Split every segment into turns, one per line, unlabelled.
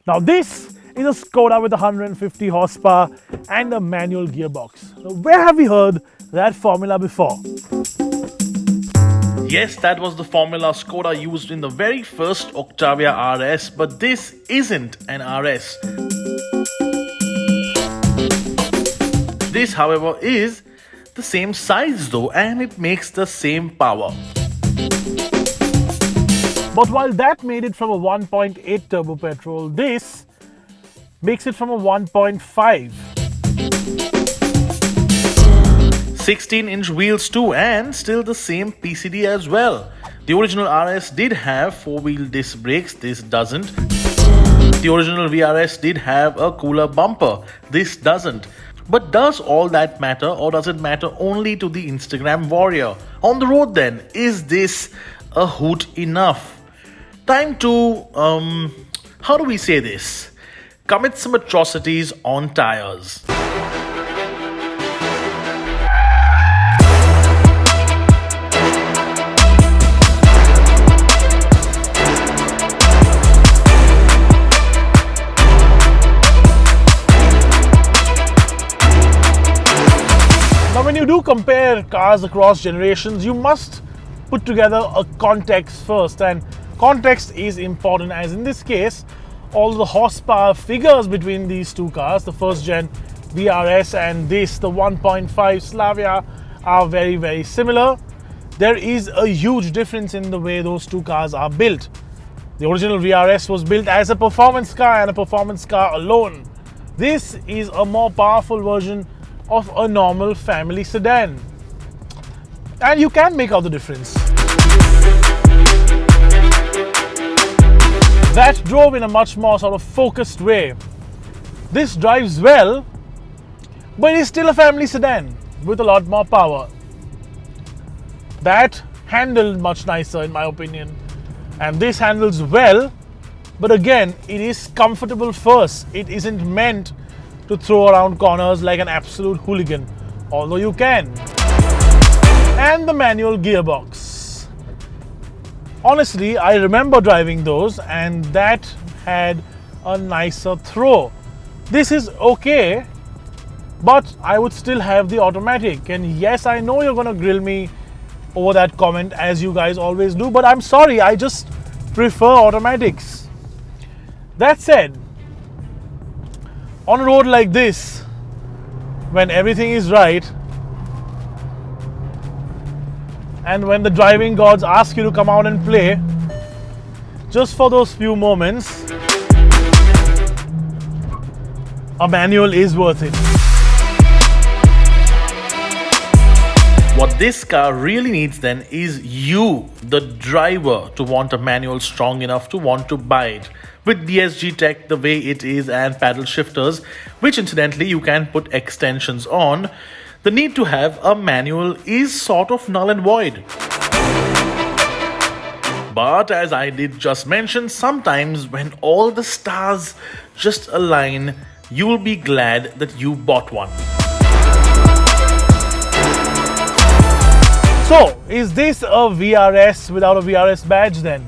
Now this is a Skoda with 150 horsepower and a manual gearbox. Now, where have we heard that formula before?
Yes, that was the formula Skoda used in the very first Octavia RS, but this isn't an RS. This, however, is the same size though, and it makes the same power.
But while that made it from a 1.8 turbo petrol, this makes it from a 1.5.
16-inch wheels too, and still the same PCD as well. The original RS did have 4-wheel disc brakes, this doesn't. The original VRS did have a cooler bumper, this doesn't. But does all that matter, or does it matter only to the Instagram warrior? On the road then, is this a hoot enough? Time to, how do we say this? Commit some atrocities on tires.
Now when you do compare cars across generations, you must put together a context first, and context is important, as in this case all the horsepower figures between these two cars, the first gen VRS and this, the 1.5 Slavia, are very, very similar. There is a huge difference in the way those two cars are built. The original VRS was built as a performance car and a performance car alone. This is a more powerful version of a normal family sedan, and you can make out the difference. That drove in a much more sort of focused way. This drives well, but is still a family sedan with a lot more power. That handled much nicer in my opinion, and this handles well, but again it is comfortable first. It isn't meant to throw around corners like an absolute hooligan, although you can. And the manual gearbox. Honestly, I remember driving those, and that had a nicer throw. This is okay, but I would still have the automatic. And yes, I know you're gonna grill me over that comment, as you guys always do, but I'm sorry, I just prefer automatics. That said, on a road like this, when everything is right, and when the driving gods ask you to come out and play, just for those few moments, a manual is worth it.
What this car really needs then is you, the driver, to want a manual strong enough to want to buy it. With DSG tech the way it is and paddle shifters, which incidentally you can put extensions on, the need to have a manual is sort of null and void. But as I did just mention, sometimes when all the stars just align, you will be glad that you bought one.
So, is this a VRS without a VRS badge then?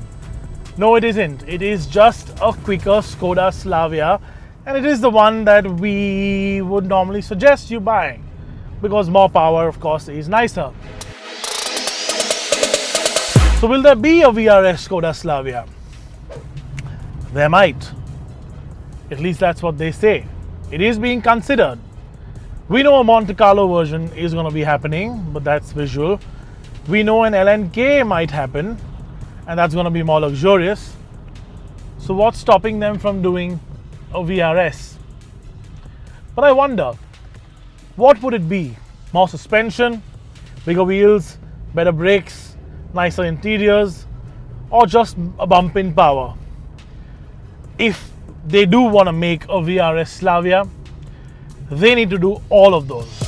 No, it isn't. It is just a quicker Skoda Slavia, and it is the one that we would normally suggest you buy, because more power, of course, is nicer. So will there be a VRS Skoda Slavia? There might. At least that's what they say. It is being considered. We know a Monte Carlo version is going to be happening, but that's visual. We know an LNK might happen, and that's going to be more luxurious. So what's stopping them from doing a VRS? But I wonder, what would it be? More suspension, bigger wheels, better brakes, nicer interiors, or just a bump in power? If they do want to make a VRS Slavia, they need to do all of those.